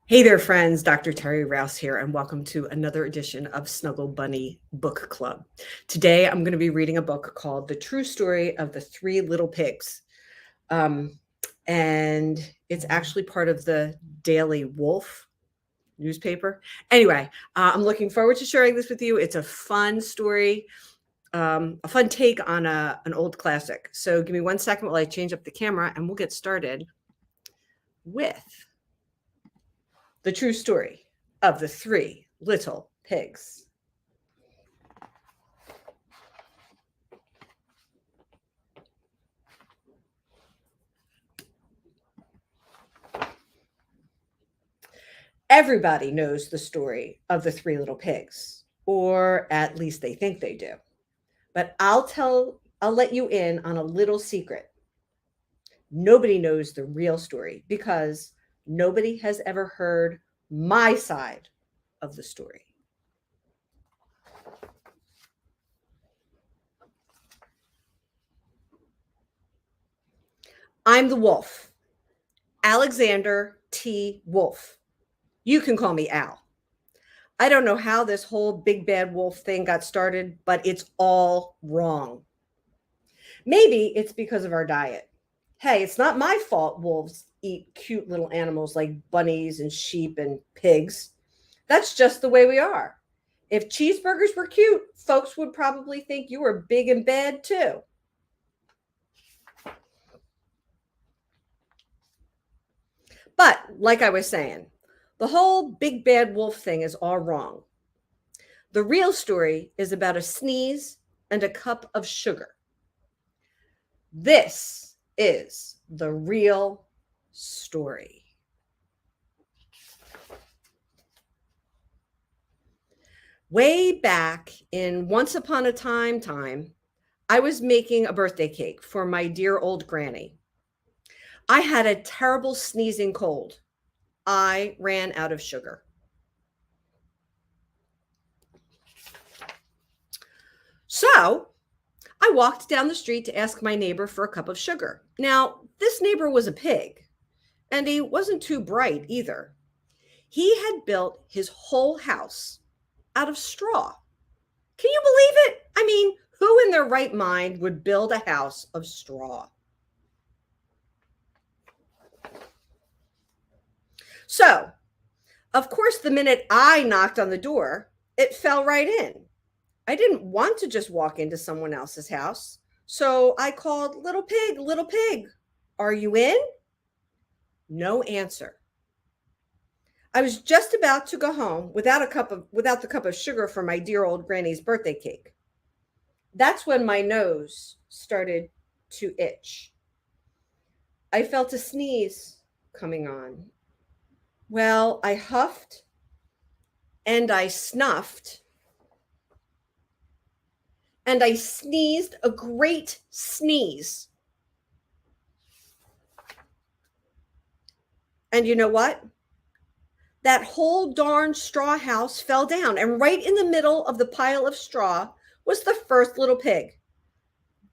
Hey there, friends. Dr. Terry Rouse here, and welcome to another edition of Snuggle Bunny Book Club. Today, I'm going to be reading a book called The True Story of the Three Little Pigs. And it's actually part of the Daily Wolf newspaper. Anyway, I'm looking forward to sharing this with you. It's a fun story, a fun take on an old classic. So give me 1 second while I change up the camera, and we'll get started with The True Story of the Three Little Pigs. Everybody knows the story of the Three Little Pigs, or at least they think they do. But I'll let you in on a little secret. Nobody knows the real story because nobody has ever heard my side of the story. I'm the wolf, Alexander T. Wolf. You can call me Al. I don't know how this whole big bad wolf thing got started, but it's all wrong. Maybe it's because of our diet. Hey, it's not my fault wolves eat cute little animals like bunnies and sheep and pigs. That's just the way we are. If cheeseburgers were cute, folks would probably think you were big and bad too. But like I was saying, the whole big bad wolf thing is all wrong. The real story is about a sneeze and a cup of sugar. This is the real story. Way back in Once Upon a Time, I was making a birthday cake for my dear old granny. I had a terrible sneezing cold. I ran out of sugar. So I walked down the street to ask my neighbor for a cup of sugar. Now, this neighbor was a pig, and he wasn't too bright either. He had built his whole house out of straw. Can you believe it? I mean, who in their right mind would build a house of straw? So, of course, the minute I knocked on the door, it fell right in. I didn't want to just walk into someone else's house. So I called, little pig, are you in? No answer. I was just about to go home without the cup of sugar for my dear old granny's birthday cake. That's when my nose started to itch. I felt a sneeze coming on. Well, I huffed and I snuffed and I sneezed a great sneeze. And you know what? That whole darn straw house fell down, and right in the middle of the pile of straw was the first little pig,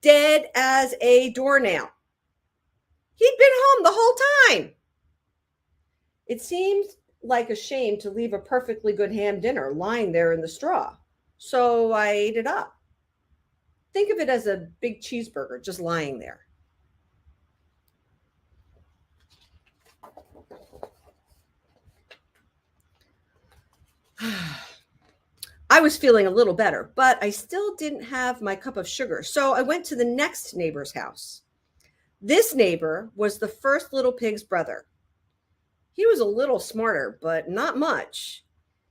dead as a doornail. He'd been home the whole time. It seemed like a shame to leave a perfectly good ham dinner lying there in the straw, so I ate it up. Think of it as a big cheeseburger just lying there. I was feeling a little better, but I still didn't have my cup of sugar, so I went to the next neighbor's house. This neighbor was the first little pig's brother. He was a little smarter, but not much.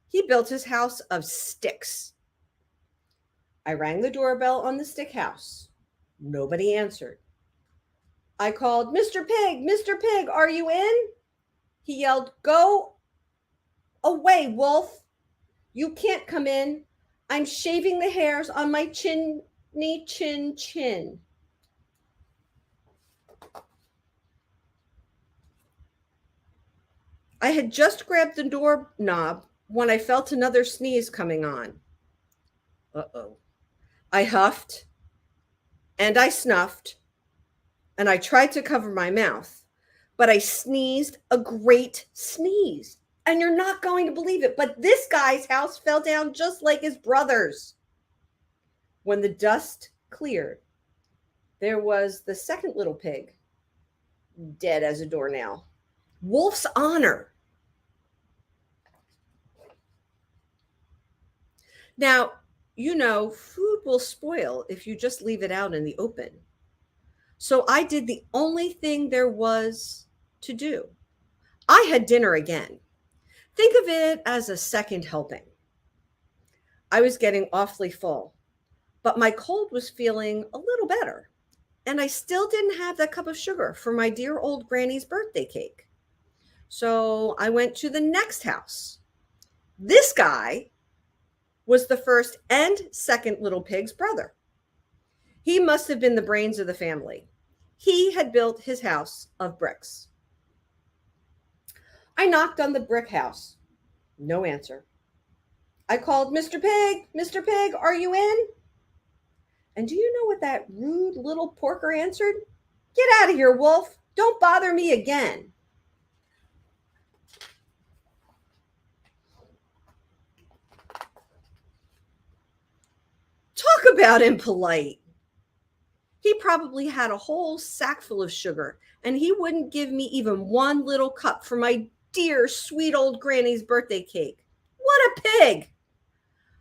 He built his house of sticks. I rang the doorbell on the stick house. Nobody answered. I called, Mr. Pig, are you in? He yelled, go away, wolf. You can't come in. I'm shaving the hairs on my chin. I had just grabbed the doorknob when I felt another sneeze coming on. Uh-oh. I huffed and I snuffed and I tried to cover my mouth, but I sneezed a great sneeze. And you're not going to believe it, but this guy's house fell down just like his brother's. When the dust cleared, there was the second little pig, dead as a doornail. Wolf's honor. Now, food will spoil if you just leave it out in the open. So I did the only thing there was to do. I had dinner again. Think of it as a second helping. I was getting awfully full, but my cold was feeling a little better. And I still didn't have that cup of sugar for my dear old granny's birthday cake. So I went to the next house. This guy was the first and second little pig's brother. He must have been the brains of the family. He had built his house of bricks. I knocked on the brick house. No answer. I called, Mr. Pig, Mr. Pig, are you in? And do you know what that rude little porker answered? Get out of here, Wolf. Don't bother me again. Talk about impolite. He probably had a whole sack full of sugar, and he wouldn't give me even one little cup for my dear, sweet old granny's birthday cake. What a pig!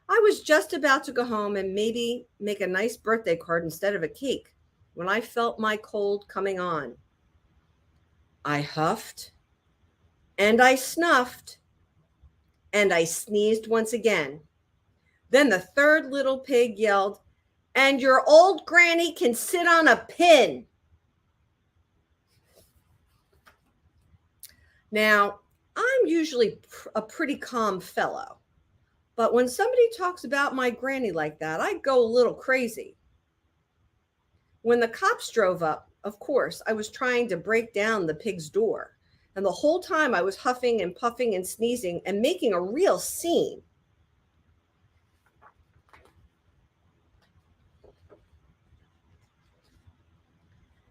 I was just about to go home and maybe make a nice birthday card instead of a cake when I felt my cold coming on. I huffed, and I snuffed, and I sneezed once again. Then the third little pig yelled, and your old granny can sit on a pin. Now, I'm usually a pretty calm fellow, but when somebody talks about my granny like that, I go a little crazy. When the cops drove up, of course, I was trying to break down the pig's door, and the whole time I was huffing and puffing and sneezing and making a real scene.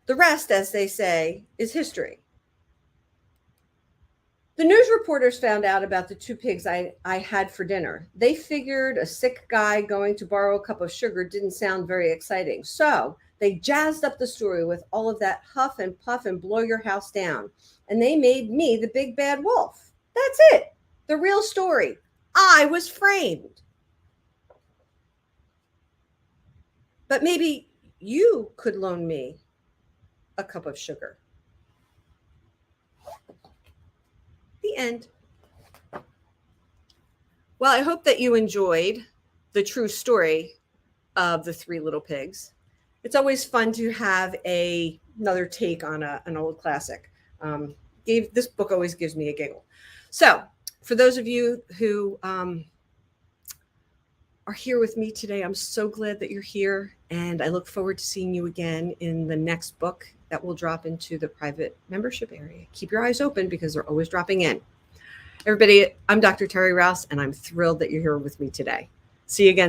The rest, as they say, is history. The news reporters found out about the two pigs I had for dinner. They figured a sick guy going to borrow a cup of sugar didn't sound very exciting. So they jazzed up the story with all of that huff and puff and blow your house down. And they made me the big bad wolf. That's it. The real story. I was framed. But maybe you could loan me a cup of sugar. The end. Well, I hope that you enjoyed the true story of the three little pigs. It's always fun to have another take on an old classic. This book always gives me a giggle. So for those of you who are here with me today, I'm so glad that you're here, and I look forward to seeing you again in the next book that will drop into the private membership area. Keep your eyes open because they're always dropping in. Everybody, I'm Dr. Terry Rouse, and I'm thrilled that you're here with me today. See you again